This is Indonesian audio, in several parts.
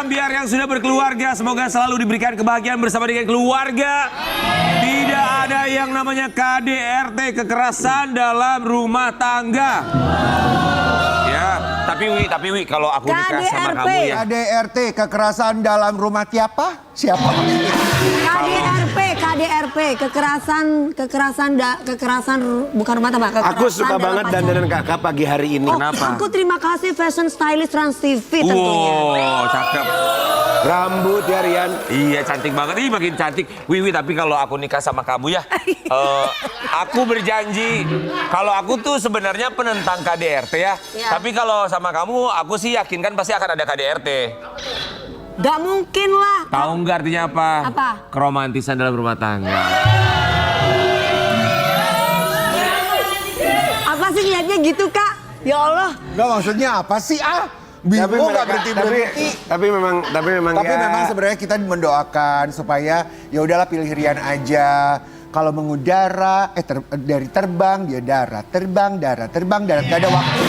Ambiar yang sudah berkeluarga, semoga selalu diberikan kebahagiaan bersama dengan keluarga. Tidak ada yang namanya KDRT, kekerasan dalam rumah tangga. Ya, tapi Wi, kalau aku nikah sama kamu ya. KDRT, kekerasan dalam rumah siapa? KDRP, kekerasan bukan rumah tangga. Aku suka banget dandanan kakak pagi hari ini. Kenapa? Aku terima kasih fashion stylist Trans TV tentunya. Wow, cakep. Rambut ya Rian. Iya, cantik banget. Ih, makin cantik. Wiwi, tapi kalau aku nikah sama kamu ya, aku berjanji kalau aku tuh sebenarnya penentang KDRT ya. Tapi kalau sama kamu, aku sih yakin kan pasti akan ada KDRT. Gak mungkin lah. Tahu nggak artinya apa? Apa? Keromantisan dalam rumah tangga. Apa sih niatnya gitu, Kak? Ya Allah. Enggak, maksudnya apa sih Bingung nggak berhenti. Tapi memang memang sebenarnya kita mendoakan supaya ya udahlah pilih Rian aja. Kalau mengudara, dari terbang dia darat, terbang darat, gak ada waktu.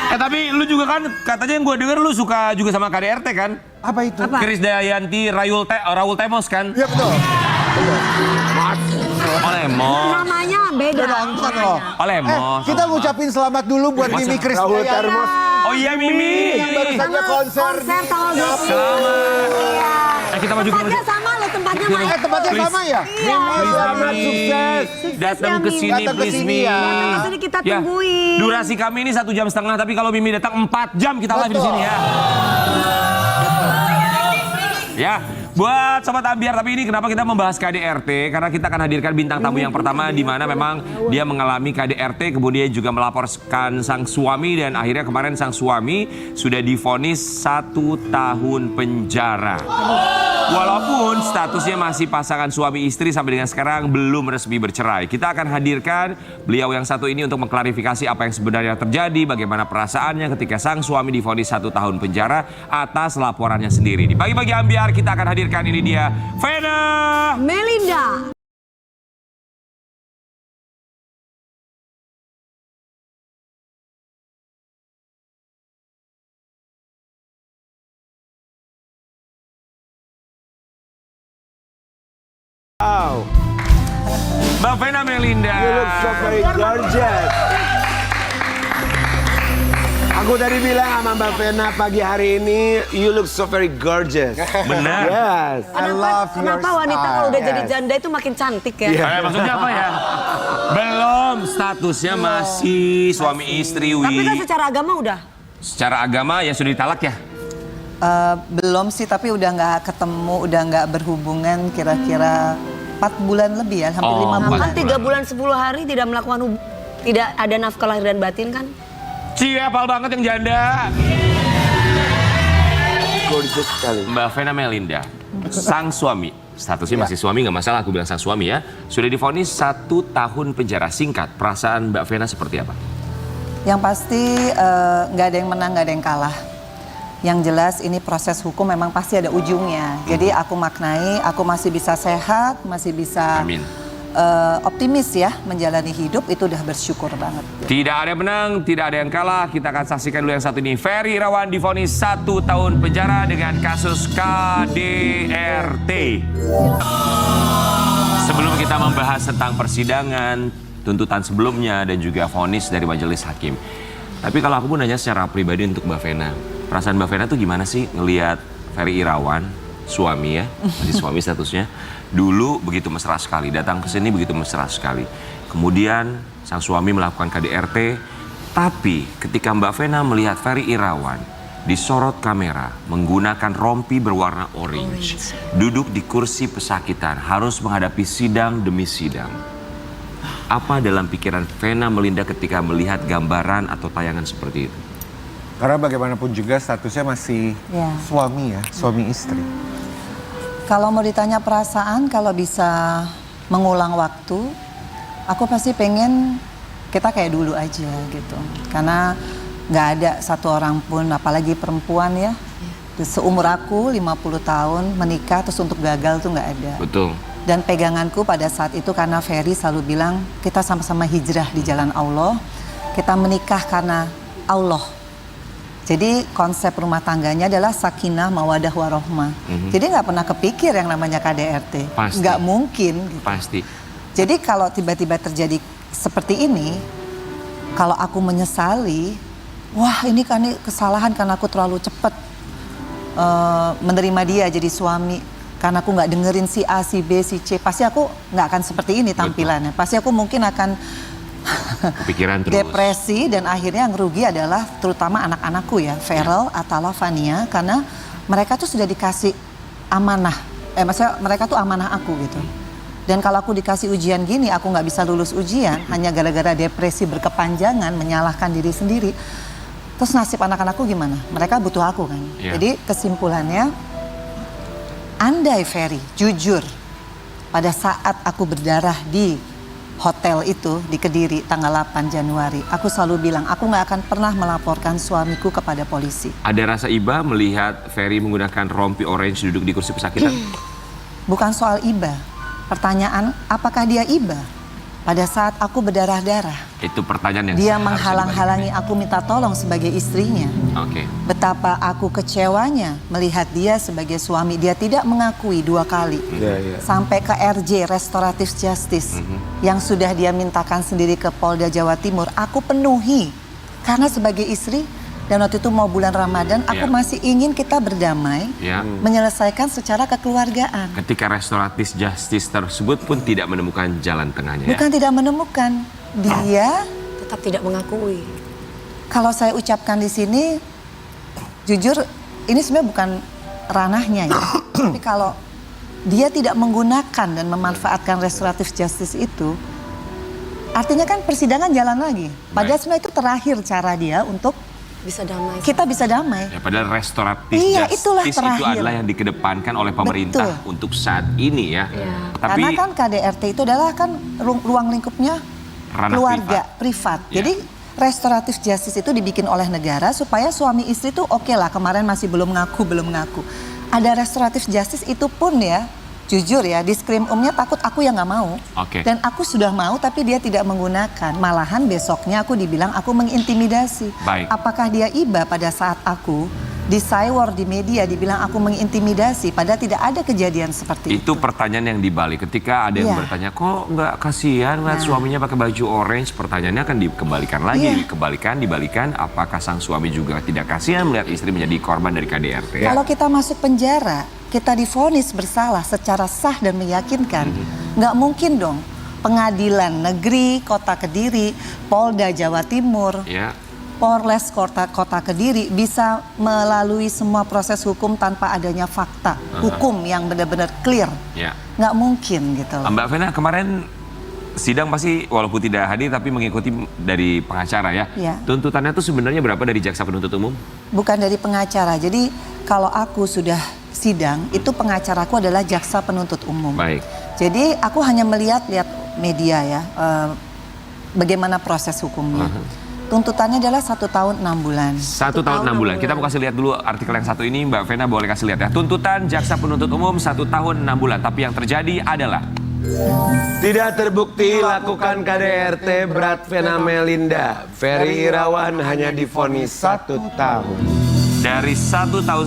Tapi lu juga kan katanya yang gue denger lu suka juga sama KDRT kan? Apa itu? Krisdayanti Raul Temos kan? Iya betul. Lemos. Namanya beda. Udah nonton loh. Lemos. Kita ngucapin selamat dulu buat Mimi Krisdayanti. Oh iya Mimi. Yang baru saja konser tanggal 20. Selamat. Iya. Kita maju Tempatnya sama loh, tempatnya main. Tempatnya sama ya? Iya. Selamat sukses. Datang ke sini please Mi. Datang ke sini kita tungguin. Durasi kami ini 1,5 jam, tapi kalau Mimi datang 4 jam kita live di sini ya. Ya, buat Sobat Ambiar, tapi ini kenapa kita membahas KDRT? Karena kita akan hadirkan bintang tamu yang pertama di mana memang dia mengalami KDRT, kemudian juga melaporkan sang suami dan akhirnya kemarin sang suami sudah divonis 1 tahun penjara. Walaupun statusnya masih pasangan suami istri sampai dengan sekarang belum resmi bercerai. Kita akan hadirkan beliau yang satu ini untuk mengklarifikasi apa yang sebenarnya terjadi, bagaimana perasaannya ketika sang suami divonis 1 tahun penjara atas laporannya sendiri. Di Pagi-Pagi Ambiar kita akan hadirkan ini dia, Vena Melinda. Mbak Vena Melinda. You look so very gorgeous. Aku tadi bilang sama Mbak Vena pagi hari ini, you look so very gorgeous. Benar. Yes. I love your Kenapa wanita style. kalau udah jadi janda itu makin cantik ya? Maksudnya apa ya? Belum, statusnya masih suami istri. Tapi kan secara agama udah. Secara agama ya sudah ditalak ya? Belum sih, tapi udah nggak ketemu, udah nggak berhubungan kira-kira 4 bulan lebih ya, hampir 5 bulan. Kan 3 bulan 10 hari tidak melakukan tidak ada nafkah lahir dan batin kan? Cie, hafal banget yang janda. Gorgeous sekali. Mbak Vena Melinda, sang suami, statusnya masih suami nggak masalah, aku bilang sang suami ya, sudah divonis 1 tahun penjara. Singkat, perasaan Mbak Vena seperti apa? Yang pasti nggak ada yang menang, nggak ada yang kalah. Yang jelas ini proses hukum memang pasti ada ujungnya. Jadi aku maknai, aku masih bisa sehat, masih bisa optimis ya menjalani hidup, itu udah bersyukur banget. Tidak ada yang menang, tidak ada yang kalah. Kita akan saksikan dulu yang satu ini. Ferry Irawan divonis 1 tahun penjara dengan kasus KDRT. Sebelum kita membahas tentang persidangan, tuntutan sebelumnya dan juga vonis dari majelis hakim. Tapi kalau aku pun nanya secara pribadi untuk Mbak Vena, perasaan Mbak Vena tuh gimana sih ngelihat Ferry Irawan, suami ya, masih suami statusnya, dulu begitu mesra sekali, datang ke sini begitu mesra sekali. Kemudian sang suami melakukan KDRT, tapi ketika Mbak Vena melihat Ferry Irawan disorot kamera menggunakan rompi berwarna orange, duduk di kursi pesakitan, harus menghadapi sidang demi sidang. Apa dalam pikiran Vena Melinda ketika melihat gambaran atau tayangan seperti itu? Karena bagaimanapun juga statusnya masih suami ya, suami istri. Kalau mau ditanya perasaan, kalau bisa mengulang waktu, aku pasti pengen kita kayak dulu aja gitu. Karena nggak ada satu orang pun, apalagi perempuan ya, seumur aku 50 tahun menikah terus untuk gagal tuh nggak ada. Betul. Dan peganganku pada saat itu karena Ferry selalu bilang kita sama-sama hijrah di jalan Allah, kita menikah karena Allah. Jadi konsep rumah tangganya adalah sakinah, mawadah, warohmah. Jadi nggak pernah kepikir yang namanya KDRT. Pasti. Nggak mungkin. Gitu. Pasti. Jadi kalau tiba-tiba terjadi seperti ini, kalau aku menyesali, wah ini kan kesalahan karena aku terlalu cepat menerima dia jadi suami. Karena aku nggak dengerin si A, si B, si C. Pasti aku nggak akan seperti ini tampilannya. Pasti aku mungkin akan Kepikiran terus. depresi dan akhirnya yang rugi adalah terutama anak-anakku ya, Feral, Atala, Fania, karena mereka tuh sudah dikasih amanah, maksudnya mereka tuh amanah aku gitu. Dan kalau aku dikasih ujian gini, aku nggak bisa lulus ujian hanya gara-gara depresi berkepanjangan, menyalahkan diri sendiri. Terus nasib anak-anakku gimana? Mereka butuh aku kan. Yeah. Jadi kesimpulannya, andai Ferry jujur pada saat aku berdarah di hotel itu di Kediri tanggal 8 Januari. Aku selalu bilang, aku nggak akan pernah melaporkan suamiku kepada polisi. Ada rasa iba melihat Ferry menggunakan rompi orange duduk di kursi pesakitan? Bukan soal iba. Pertanyaan, apakah dia iba? Pada saat aku berdarah-darah, Itu pertanyaan yang dia harus menghalang-halangi dibalik. aku minta tolong sebagai istrinya. Oke. Betapa aku kecewanya melihat dia sebagai suami. Dia tidak mengakui 2 kali. Sampai ke RJ, Restoratif Justice, yang sudah dia mintakan sendiri ke Polda Jawa Timur. Aku penuhi. Karena sebagai istri, dan waktu itu mau bulan Ramadan, aku Ya. masih ingin kita berdamai, Ya. menyelesaikan secara kekeluargaan. Ketika restoratif justice tersebut pun tidak menemukan jalan tengahnya. Bukan tidak menemukan. Dia, Tetap tidak mengakui. kalau saya ucapkan di sini, jujur ini sebenarnya bukan ranahnya ya. Tapi kalau dia tidak menggunakan dan memanfaatkan restoratif justice itu, artinya kan persidangan jalan lagi. Padahal Baik. sebenarnya itu terakhir cara dia untuk Bisa damai. kita bisa damai. Ya, padahal restoratif Iya, justice itulah itu terakhir. adalah yang dikedepankan oleh pemerintah Betul. untuk saat ini ya. Iya. Tapi Karena kan KDRT itu adalah kan ruang lingkupnya Ranah keluarga, privat. Ya. Jadi restoratif justice itu dibikin oleh negara supaya suami istri tuh oke lah, kemarin masih belum ngaku. Ada restoratif justice itu pun ya, jujur ya, di skrimumnya takut aku yang nggak mau. Oke. Dan aku sudah mau tapi dia tidak menggunakan. Malahan besoknya aku dibilang aku mengintimidasi. Baik. Apakah dia iba pada saat aku di cywar di media dibilang aku mengintimidasi, padahal tidak ada kejadian seperti itu. itu pertanyaan yang dibalik. Ketika ada yang Iya. bertanya, kok nggak kasihan ngeliat suaminya pakai baju orange? Pertanyaannya akan dikembalikan lagi, Iya. dibalikan. Apakah sang suami juga tidak kasihan melihat istri menjadi korban dari KDRT? Kalau kita masuk penjara, kita divonis bersalah secara sah dan meyakinkan, nggak mungkin dong pengadilan negeri Kota Kediri, Polda Jawa Timur, Ya, Polres Kota Kediri bisa melalui semua proses hukum tanpa adanya fakta hukum yang benar-benar clear. ya. Nggak mungkin gitu loh. Mbak Vena, kemarin sidang pasti walaupun tidak hadir tapi mengikuti dari pengacara ya. Iya. Tuntutannya tuh sebenarnya berapa dari jaksa penuntut umum? Bukan dari pengacara. Jadi kalau aku sudah sidang, itu pengacaraku adalah jaksa penuntut umum. Baik. Jadi aku hanya melihat media ya, bagaimana proses hukumnya. Tuntutannya adalah 1 tahun 6 bulan. 1 tahun 6 bulan. Kita mau kasih lihat dulu artikel yang satu ini, Mbak Vena boleh kasih lihat ya. Tuntutan jaksa penuntut umum 1 tahun 6 bulan. Tapi yang terjadi adalah Tidak terbukti lakukan KDRT berat Vena Melinda. Ferry Irawan hanya divonis 1 tahun. dari 1,5 tahun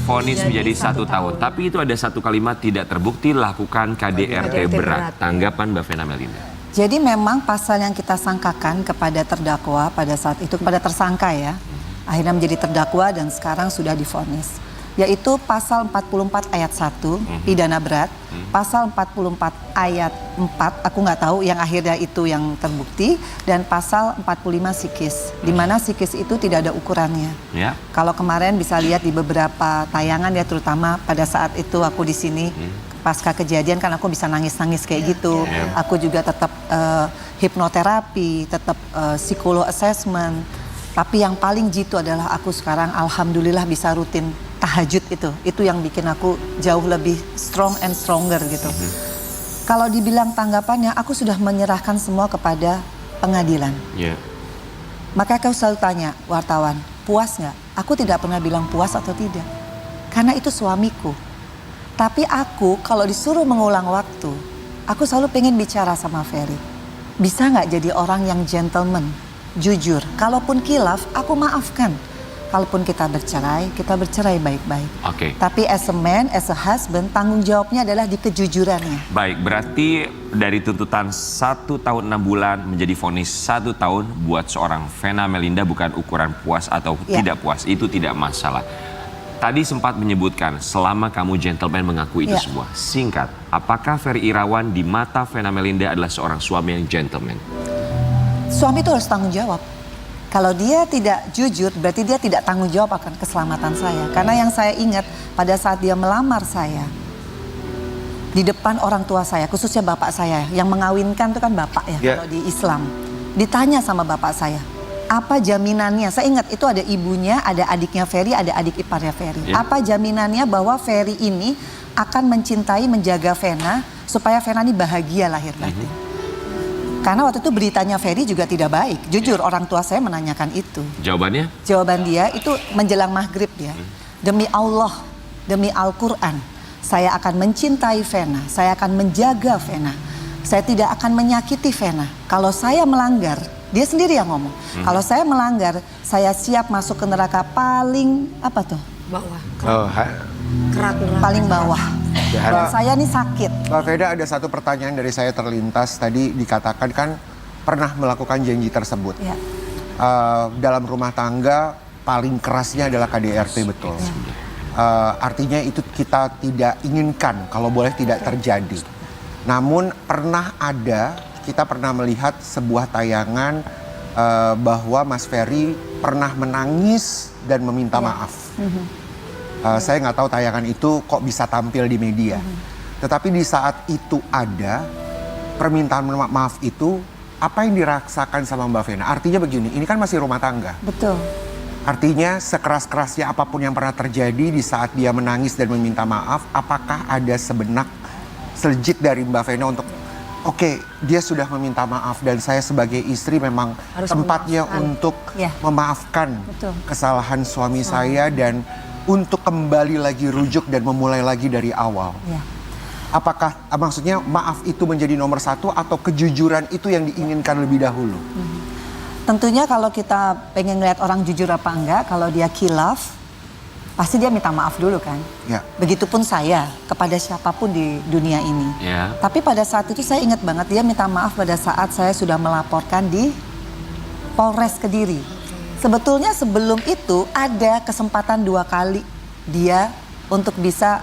vonis menjadi 1 tahun. Tapi itu ada satu kalimat tidak terbukti lakukan KDRT berat. Tanggapan Mbak Vena Melinda. Jadi memang pasal yang kita sangkakan kepada terdakwa pada saat itu, kepada tersangka ya, akhirnya menjadi terdakwa dan sekarang sudah divonis. Yaitu pasal 44 ayat 1, pidana berat, pasal 44 ayat 4, aku nggak tahu yang akhirnya itu yang terbukti, dan pasal 45 sikis, di mana sikis itu tidak ada ukurannya. Ya. Kalau kemarin bisa lihat di beberapa tayangan ya, terutama pada saat itu aku di sini, pasca kejadian kan aku bisa nangis-nangis kayak gitu. Aku juga tetap hipnoterapi, tetap psikolog assessment. Tapi yang paling jitu adalah aku sekarang alhamdulillah bisa rutin tahajud itu. Itu yang bikin aku jauh lebih strong and stronger gitu. Kalau dibilang tanggapannya, aku sudah menyerahkan semua kepada pengadilan. Ya. Maka kau selalu tanya wartawan, puas nggak? Aku tidak pernah bilang puas atau tidak. Karena itu suamiku. Tapi aku kalau disuruh mengulang waktu, aku selalu pengen bicara sama Ferry. Bisa nggak jadi orang yang gentleman, jujur. Kalaupun kilaf, aku maafkan. kalaupun kita bercerai baik-baik. Oke. Tapi as a man, as a husband, tanggung jawabnya adalah di kejujurannya. Baik, berarti dari tuntutan 1 tahun 6 bulan menjadi vonis 1 tahun buat seorang Vena Melinda bukan ukuran puas atau Ya. tidak puas, itu tidak masalah. Tadi sempat menyebutkan selama kamu gentleman mengaku itu Ya. semua. Singkat, apakah Ferry Irawan di mata Vena Melinda adalah seorang suami yang gentleman? Suami itu harus tanggung jawab. Kalau dia tidak jujur, berarti dia tidak tanggung jawab akan keselamatan saya. Karena yang saya ingat pada saat dia melamar saya, di depan orang tua saya, khususnya bapak saya, yang mengawinkan itu kan bapak ya, Ya. kalau di Islam. Ditanya sama bapak saya, apa jaminannya? Saya ingat itu ada ibunya, ada adiknya Ferry, ada adik iparnya Ferry. Ya. Apa jaminannya bahwa Ferry ini akan mencintai, menjaga Vena, supaya Vena ini bahagia lahir batin? Karena waktu itu beritanya Ferry juga tidak baik. Jujur orang tua saya menanyakan itu. Jawabannya? Jawaban dia itu menjelang maghrib ya. Demi Allah, demi Al-Quran, saya akan mencintai Vena, saya akan menjaga Vena. Saya tidak akan menyakiti Vena. Kalau saya melanggar, dia sendiri yang ngomong. Kalau saya melanggar, saya siap masuk ke neraka paling apa tuh? Bawah, Oh, kerak neraka. Paling bawah. Dan saya nih sakit. Mbak Veda, ada satu pertanyaan dari saya terlintas. Tadi dikatakan kan pernah melakukan janji tersebut. Ya. Dalam rumah tangga paling kerasnya adalah KDRT, betul. Artinya itu kita tidak inginkan, kalau boleh tidak terjadi. Namun kita pernah melihat sebuah tayangan bahwa Mas Ferry pernah menangis dan meminta maaf. Saya nggak tahu tayangan itu kok bisa tampil di media. Tetapi di saat itu ada permintaan maaf itu, apa yang dirasakan sama Mbak Vena? Artinya begini, ini kan masih rumah tangga. Betul. Artinya sekeras-kerasnya apapun yang pernah terjadi di saat dia menangis dan meminta maaf, apakah ada sebenak selejit dari Mbak Vena untuk oke, dia sudah meminta maaf dan saya sebagai istri memang Harus tempatnya memaafkan. untuk Ya. memaafkan Betul. kesalahan suami saya dan untuk kembali lagi rujuk dan memulai lagi dari awal. Ya. Apakah maksudnya maaf itu menjadi nomor satu atau kejujuran itu yang diinginkan lebih dahulu? Tentunya kalau kita pengen ngeliat orang jujur apa enggak, kalau dia khilaf, pasti dia minta maaf dulu kan. Ya. Begitupun saya kepada siapapun di dunia ini. Ya. Tapi pada saat itu saya ingat banget dia minta maaf pada saat saya sudah melaporkan di Polres Kediri. Sebetulnya sebelum itu ada kesempatan 2 kali dia untuk bisa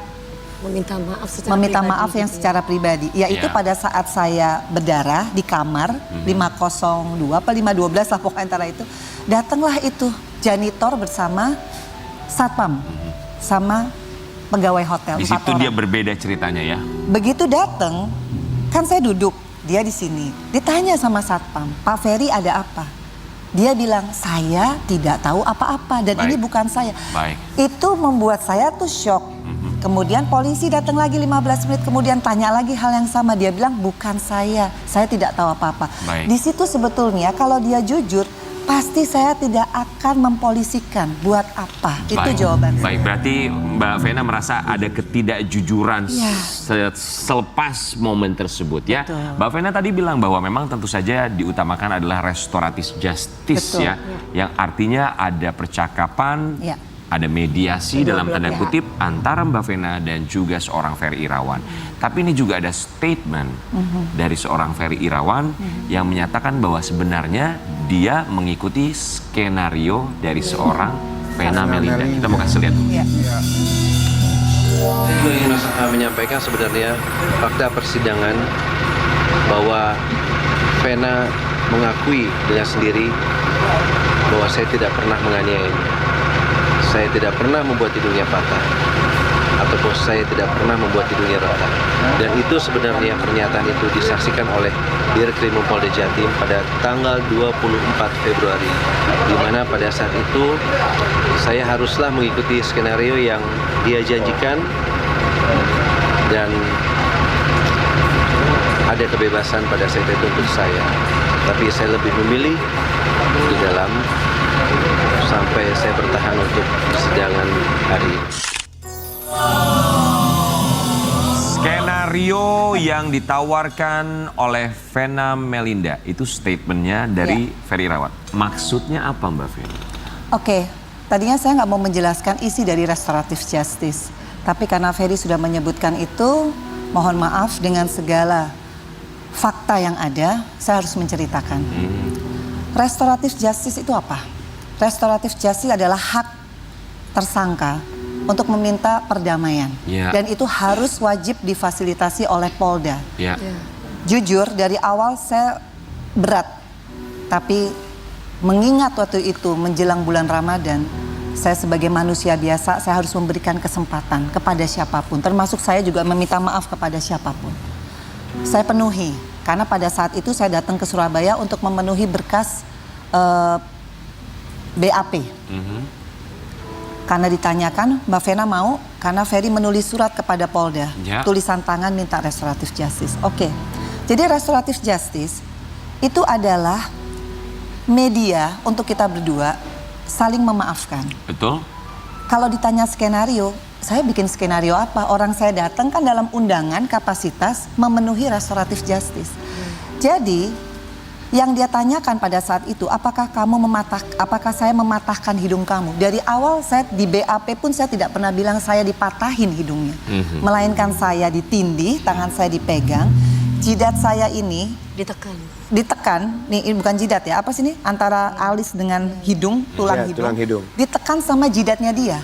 Meminta maaf secara meminta pribadi maaf yang gitu ya. secara pribadi. Yaitu Ya. pada saat saya berdarah di kamar 502 apa 512 lah pokoknya antara itu. Datanglah itu janitor bersama satpam sama pegawai hotel. Di 4 situ orang. dia berbeda ceritanya ya. Begitu datang, kan saya duduk, dia di sini. Ditanya sama satpam, Pak Ferry ada apa? Dia bilang, saya tidak tahu apa-apa dan Baik. ini bukan saya. Baik. Itu membuat saya tuh shock. Kemudian polisi datang lagi 15 menit, kemudian tanya lagi hal yang sama. Dia bilang, bukan saya tidak tahu apa-apa. Baik. Di situ sebetulnya kalau dia jujur, pasti saya tidak akan mempolisikan. Buat apa? Itu Baik. jawaban saya. Baik, berarti Mbak Vena merasa ada ketidakjujuran Ya. selepas momen tersebut ya. Betul. Mbak Vena tadi bilang bahwa memang tentu saja diutamakan adalah restoratif justice Betul. ya. Yang artinya ada percakapan, Ya. ada mediasi dalam Kedua-dua tanda pihak. kutip antara Mbak Vena dan juga seorang Ferry Irawan. Tapi ini juga ada statement dari seorang Ferry Irawan yang menyatakan bahwa sebenarnya dia mengikuti skenario dari seorang Vena Melinda. Kita mau kasih lihat. Ya. Saya juga ingin menyampaikan sebenarnya fakta persidangan bahwa Vena mengakui dengan sendiri bahwa saya tidak pernah menganiayanya. Saya tidak pernah membuat hidungnya patah ataupun saya tidak pernah membuat hidungnya retak. Dan itu sebenarnya pernyataan itu disaksikan oleh Dirkrim Polda Jatim pada tanggal 24 Februari, di mana pada saat itu saya haruslah mengikuti skenario yang dia janjikan dan ada kebebasan pada saat itu untuk saya. Tapi saya lebih memilih di dalam sampai saya bertahan untuk persidangan hari ini. Skenario yang ditawarkan oleh Vena Melinda itu statementnya dari Ferry Irawan. Maksudnya apa Mbak Vena? Oke, tadinya saya nggak mau menjelaskan isi dari restoratif justice. Tapi karena Ferry sudah menyebutkan itu, mohon maaf dengan segala fakta yang ada, saya harus menceritakan. Restoratif justice itu apa? Restoratif justice adalah hak tersangka untuk meminta perdamaian. Dan itu harus wajib difasilitasi oleh Polda. Jujur dari awal saya berat, tapi mengingat waktu itu menjelang bulan Ramadan, saya sebagai manusia biasa, saya harus memberikan kesempatan kepada siapapun, termasuk saya juga meminta maaf kepada siapapun. Saya penuhi, karena pada saat itu saya datang ke Surabaya untuk memenuhi berkas BAP. Karena ditanyakan, Mbak Vena mau, karena Ferry menulis surat kepada Polda, tulisan tangan minta restoratif justice. Oke, jadi restoratif justice itu adalah media untuk kita berdua saling memaafkan. Betul. Kalau ditanya skenario, saya bikin skenario apa? Orang saya datang kan dalam undangan kapasitas memenuhi restoratif justice. Jadi yang dia tanyakan pada saat itu, apakah saya mematahkan hidung kamu? Dari awal saya di BAP pun saya tidak pernah bilang saya dipatahin hidungnya. Melainkan saya ditindih, tangan saya dipegang, jidat saya ini ditekan, nih ini bukan jidat ya, apa sih ini? Antara alis dengan hidung, tulang hidung. Ditekan sama jidatnya dia.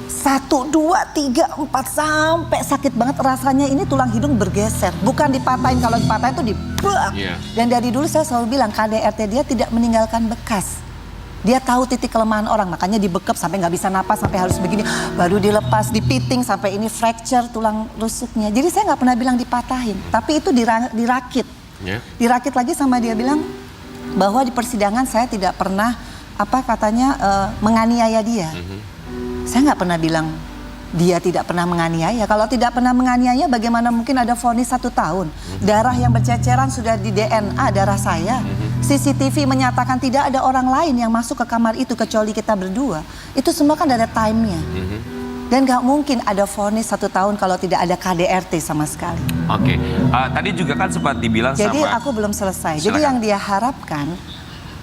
1, 2, 3, 4 sampai sakit banget rasanya, ini tulang hidung bergeser. Bukan dipatahin, kalau dipatahin itu dibak. Dan dari dulu saya selalu bilang KDRT dia tidak meninggalkan bekas. Dia tahu titik kelemahan orang, makanya dibekap sampai nggak bisa napas, sampai harus begini, baru dilepas, dipiting sampai ini fracture tulang rusuknya. Jadi saya nggak pernah bilang dipatahin, tapi itu dirakit. Dirakit lagi sama dia bilang bahwa di persidangan saya tidak pernah menganiaya dia. Saya nggak pernah bilang dia tidak pernah menganiaya. Kalau tidak pernah menganiaya, bagaimana mungkin ada vonis 1 tahun? Darah yang berceceran sudah di DNA darah saya. CCTV menyatakan tidak ada orang lain yang masuk ke kamar itu kecuali kita berdua. Itu semua kan ada time-nya. Dan gak mungkin ada vonis 1 tahun kalau tidak ada KDRT sama sekali. Oke, tadi juga kan sempat dibilang Jadi aku belum selesai. Silakan. Jadi yang dia harapkan,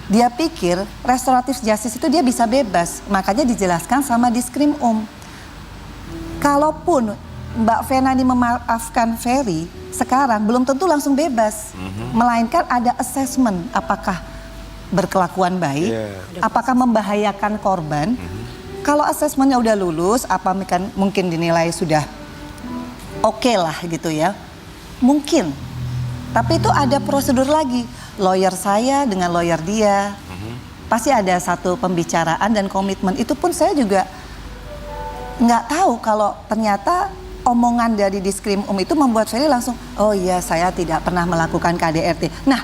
dia pikir restoratif justice itu dia bisa bebas. Makanya dijelaskan sama Diskrim Kalaupun Mbak Vena ini memaafkan Ferry, sekarang belum tentu langsung bebas. Melainkan ada assessment, apakah berkelakuan baik, apakah membahayakan korban. Kalau asesmennya udah lulus, mungkin dinilai sudah oke lah gitu ya. Mungkin. Tapi itu ada prosedur lagi. Lawyer saya dengan lawyer dia. Pasti ada satu pembicaraan dan komitmen. Itu pun saya juga nggak tahu kalau ternyata omongan dari Diskrim itu membuat Ferry langsung, oh iya saya tidak pernah melakukan KDRT. Nah,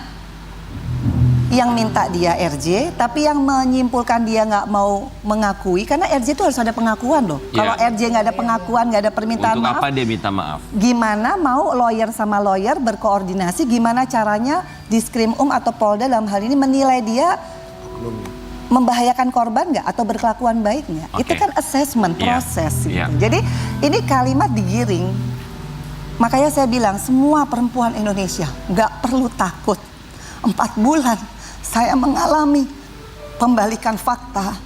yang minta dia RJ, tapi yang menyimpulkan dia nggak mau mengakui, karena RJ itu harus ada pengakuan loh. Kalau RJ nggak ada pengakuan, nggak ada permintaan maaf. Untuk apa dia minta maaf? Gimana mau lawyer sama lawyer berkoordinasi, gimana caranya Diskrim atau Polda dalam hal ini menilai dia membahayakan korban nggak atau berkelakuan baik nggak? Itu kan assessment proses. Gitu. Jadi ini kalimat digiring. Makanya saya bilang semua perempuan Indonesia nggak perlu takut. 4 bulan saya mengalami pembalikan fakta,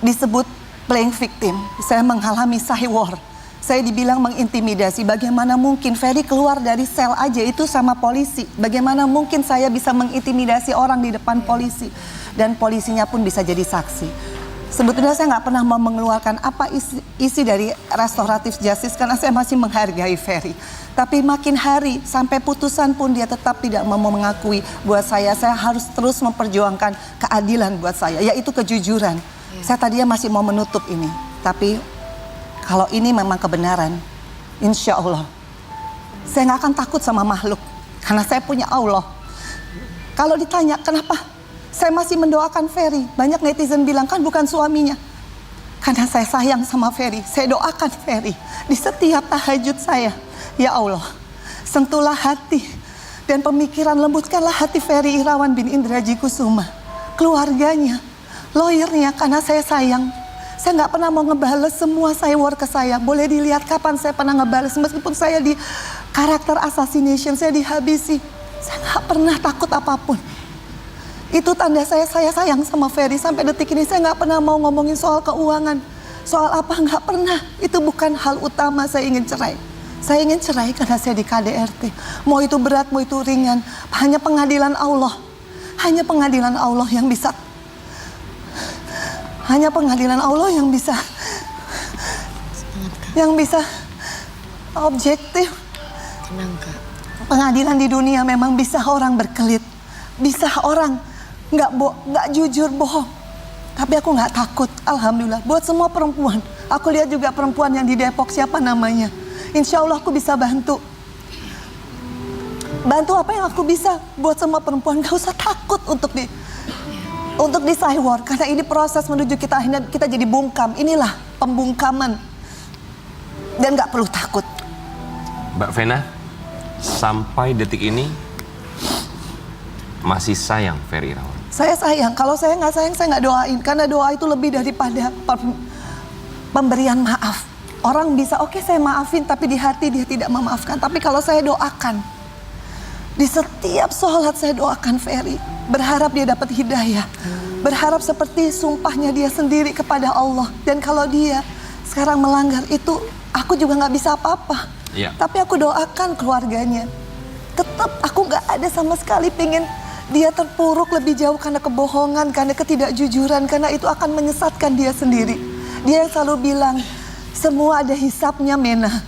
disebut playing victim. Saya mengalami cywar. Saya dibilang mengintimidasi. Bagaimana mungkin Ferry keluar dari sel aja itu sama polisi? Bagaimana mungkin saya bisa mengintimidasi orang di depan polisi? Dan polisinya pun bisa jadi saksi. Sebetulnya saya nggak pernah mau mengeluarkan apa isi dari restoratif justice karena saya masih menghargai Ferry. Tapi makin hari sampai putusan pun dia tetap tidak mau mengakui. Buat saya harus terus memperjuangkan keadilan buat saya, yaitu kejujuran. Saya tadinya masih mau menutup ini. Tapi kalau ini memang kebenaran, insya Allah saya nggak akan takut sama makhluk. Karena saya punya Allah. Kalau ditanya kenapa saya masih mendoakan Ferry. Banyak netizen bilang kan bukan suaminya. Karena saya sayang sama Ferry. Saya doakan Ferry di setiap tahajud saya. Ya Allah, sentuhlah hati dan pemikiran, lembutkanlah hati Ferry Irawan bin Indraji Kusuma. Keluarganya, lawyernya, karena saya sayang. Saya nggak pernah mau ngebales semua cywar ke saya. Boleh dilihat kapan saya pernah ngebales. Meskipun saya di karakter assassination, saya dihabisi. Saya nggak pernah takut apapun. Itu tanda saya sayang sama Ferry. Sampai detik ini saya nggak pernah mau ngomongin soal keuangan. Soal apa, nggak pernah. Itu bukan hal utama saya ingin cerai. Saya ingin cerai karena saya di KDRT. Mau itu berat, mau itu ringan. Hanya pengadilan Allah. Hanya pengadilan Allah yang bisa. Hanya pengadilan Allah yang bisa. Yang bisa objektif. Tenang, Kak. Pengadilan di dunia memang bisa orang berkelit. Bisa orang nggak jujur, bohong. Tapi aku nggak takut, alhamdulillah. Buat semua perempuan, aku lihat juga perempuan yang di Depok, siapa namanya. Insya Allah aku bisa bantu. Bantu apa yang aku bisa buat semua perempuan. Gak usah takut untuk di cywar. Karena ini proses menuju kita akhirnya kita jadi bungkam. Inilah pembungkaman. Dan nggak perlu takut. Mbak Vena, sampai detik ini masih sayang Ferry Irawan? Saya sayang, kalau saya nggak sayang saya nggak doain. Karena doa itu lebih daripada pemberian maaf. Orang bisa, oke, saya maafin, tapi di hati dia tidak memaafkan. Tapi kalau saya doakan, di setiap sholat saya doakan Ferry. Berharap dia dapat hidayah. Berharap seperti sumpahnya dia sendiri kepada Allah. Dan kalau dia sekarang melanggar itu, aku juga nggak bisa apa-apa. Iya. Tapi aku doakan keluarganya. Tetap aku nggak ada sama sekali pengen dia terpuruk lebih jauh karena kebohongan, karena ketidakjujuran, karena itu akan menyesatkan dia sendiri. Dia yang selalu bilang, semua ada hisapnya, Mena.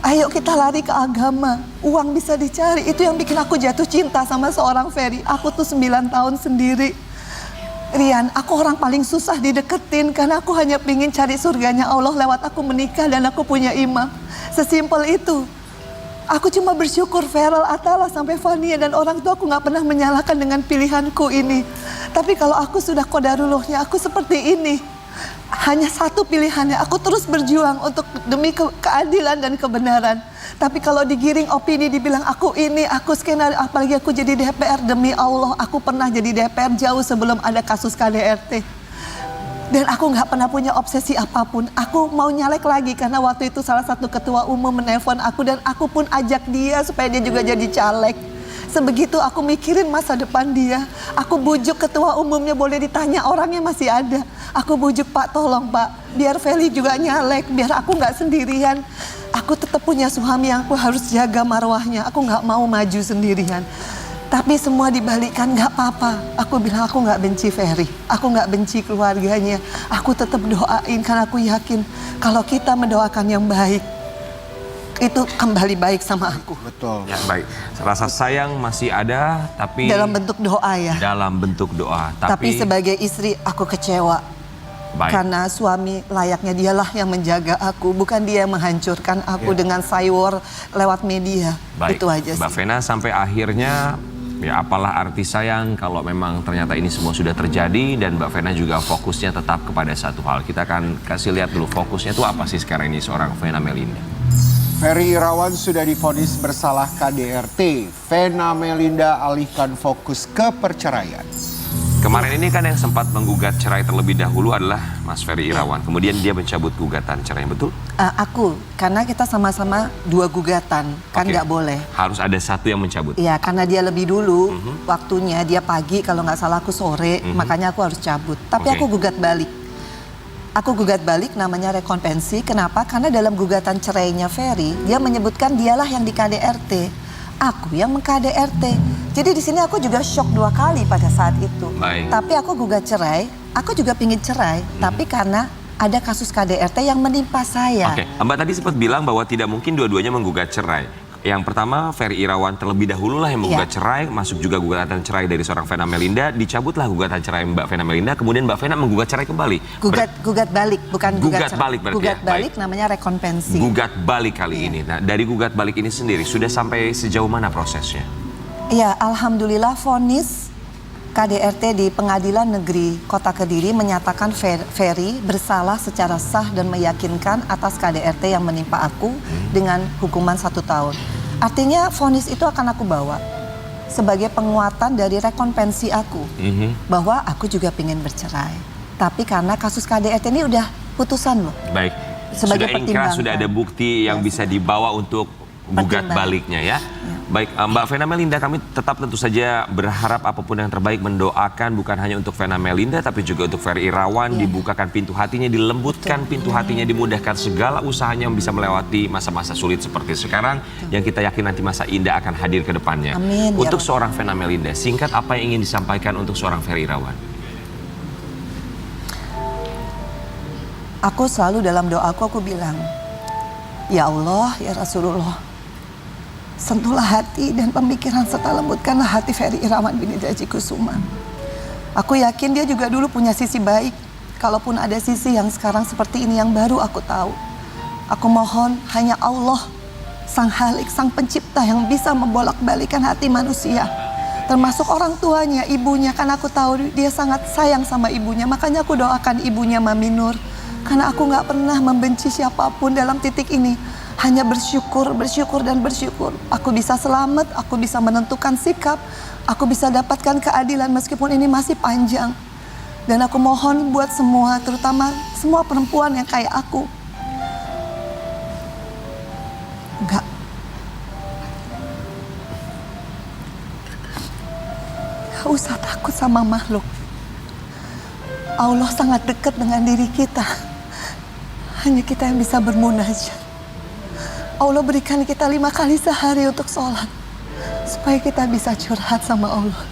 Ayo kita lari ke agama, uang bisa dicari. Itu yang bikin aku jatuh cinta sama seorang Ferry. Aku tuh 9 tahun sendiri. Rian, aku orang paling susah dideketin karena aku hanya pengen cari surganya Allah lewat aku menikah dan aku punya imam. Sesimpel itu. Aku cuma bersyukur Feral, Atala, sampai Fania dan orang tua aku gak pernah menyalahkan dengan pilihanku ini. Tapi kalau aku sudah qadarullohnya, aku seperti ini. Hanya satu pilihannya, aku terus berjuang untuk demi keadilan dan kebenaran. Tapi kalau digiring opini, dibilang aku ini, aku skenario, apalagi aku jadi DPR, demi Allah, aku pernah jadi DPR jauh sebelum ada kasus KDRT. Dan aku nggak pernah punya obsesi apapun. Aku mau nyalek lagi karena waktu itu salah satu ketua umum menelpon aku dan aku pun ajak dia supaya dia juga jadi caleg. Sebegitu aku mikirin masa depan dia, aku bujuk ketua umumnya, boleh ditanya orangnya masih ada. Aku bujuk, Pak, tolong Pak, biar Feli juga nyalek, biar aku nggak sendirian. Aku tetap punya suami yang aku harus jaga marwahnya. Aku nggak mau maju sendirian. Tapi semua dibalikkan, nggak apa-apa. Aku bilang aku nggak benci Ferry, aku nggak benci keluarganya. Aku tetap doain karena aku yakin kalau kita mendoakan yang baik, itu kembali baik sama aku. Betul. Ya, baik. Rasa sayang masih ada, tapi Dalam bentuk doa ya. dalam bentuk doa. Tapi sebagai istri aku kecewa. Baik. Karena suami layaknya dialah yang menjaga aku, bukan dia yang menghancurkan aku dengan cywar lewat media. Baik. Itu aja Mbak sih. Vena, sampai akhirnya ya apalah arti sayang kalau memang ternyata ini semua sudah terjadi dan Mbak Vena juga fokusnya tetap kepada satu hal. Kita akan kasih lihat dulu fokusnya itu apa sih sekarang ini seorang Vena Melinda. Ferry Irawan sudah divonis bersalah KDRT. Vena Melinda alihkan fokus ke perceraian. Kemarin ini kan yang sempat menggugat cerai terlebih dahulu adalah Mas Ferry Irawan. Kemudian dia mencabut gugatan cerai, betul? Aku, karena kita sama-sama 2 gugatan, kan Oke. nggak boleh. Harus ada satu yang mencabut. Iya, karena dia lebih dulu waktunya, dia pagi, kalau nggak salah aku sore, makanya aku harus cabut. Tapi Oke. aku gugat balik. Aku gugat balik namanya rekonvensi. Kenapa? Karena dalam gugatan cerainya Ferry, dia menyebutkan dialah yang di KDRT. Aku yang meng-KDRT. Jadi di sini aku juga shock 2 kali pada saat itu. Baik. Tapi aku gugat cerai, aku juga pingin cerai. Tapi karena ada kasus KDRT yang menimpa saya. Oke, Mbak tadi sempat bilang bahwa tidak mungkin dua-duanya menggugat cerai. Yang pertama, Ferry Irawan terlebih dahulu lah yang menggugat cerai, masuk juga gugatan cerai dari seorang Vena Melinda, dicabutlah gugatan cerai Mbak Vena Melinda, kemudian Mbak Vena menggugat cerai kembali. Gugat balik, bukan Gugat cerai. balik berarti Gugat ya? balik Baik. namanya rekonvensi. Gugat balik kali ini. Nah, dari gugat balik ini sendiri sudah sampai sejauh mana prosesnya? Iya, alhamdulillah vonis KDRT di Pengadilan Negeri Kota Kediri menyatakan Ferry bersalah secara sah dan meyakinkan atas KDRT yang menimpa aku dengan hukuman 1 tahun. Artinya vonis itu akan aku bawa sebagai penguatan dari rekonvensi aku bahwa aku juga pengen bercerai. Tapi karena kasus KDRT ini udah putusan loh. Baik, Sebagai sudah ingkrah, pertimbangan. sudah ada bukti yang bisa dibawa untuk gugat Pertimbangan. baliknya ya. Baik, Mbak Vena Melinda, kami tetap tentu saja berharap apapun yang terbaik, mendoakan bukan hanya untuk Vena Melinda tapi juga untuk Ferry Irawan, dibukakan pintu hatinya, dilembutkan pintu hatinya, dimudahkan segala usahanya yang bisa melewati masa-masa sulit seperti sekarang, yang kita yakin nanti masa indah akan hadir ke depannya. Amin, ya Untuk Rabbi. seorang Vena Melinda, singkat apa yang ingin disampaikan untuk seorang Ferry Irawan? Aku selalu dalam doaku aku bilang, ya Allah, ya Rasulullah, sentuhlah hati dan pemikiran serta lembutkanlah hati Ferry Irawan bin Jaji Kusuma. Aku yakin dia juga dulu punya sisi baik. Kalaupun ada sisi yang sekarang seperti ini yang baru aku tahu. Aku mohon hanya Allah, Sang Halik, Sang Pencipta yang bisa membolak-balikan hati manusia. Termasuk orang tuanya, ibunya. Karena aku tahu dia sangat sayang sama ibunya. Makanya aku doakan ibunya Mami Nur. Karena aku gak pernah membenci siapapun dalam titik ini. Hanya bersyukur, bersyukur, dan bersyukur. Aku bisa selamat, aku bisa menentukan sikap, aku bisa dapatkan keadilan meskipun ini masih panjang. Dan aku mohon buat semua, terutama semua perempuan yang kayak aku. Enggak usah takut sama makhluk. Allah sangat dekat dengan diri kita. Hanya kita yang bisa bermunajat. Allah berikan kita 5 kali sehari untuk sholat. Supaya kita bisa curhat sama Allah.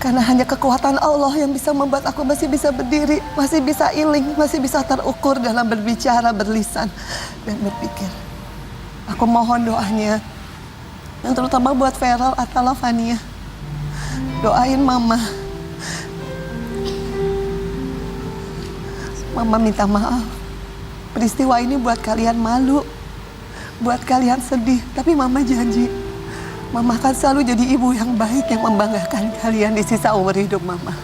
Karena hanya kekuatan Allah yang bisa membuat aku masih bisa berdiri, masih bisa iling, masih bisa terukur dalam berbicara, berlisan, dan berpikir. Aku mohon doanya. Yang terutama buat Feral atau Lavania. Doain Mama. Mama minta maaf. Peristiwa ini buat kalian malu. Buat kalian sedih, tapi Mama janji Mama akan selalu jadi ibu yang baik yang membanggakan kalian di sisa umur hidup Mama.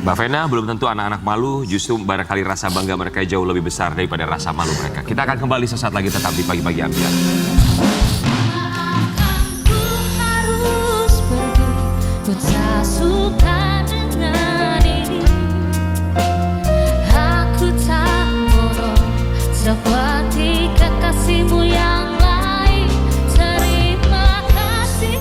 Mbak Vena, belum tentu anak-anak malu, justru barangkali rasa bangga mereka jauh lebih besar daripada rasa malu mereka. Kita akan kembali sesaat lagi, tetap di Pagi-Pagi Ambiar.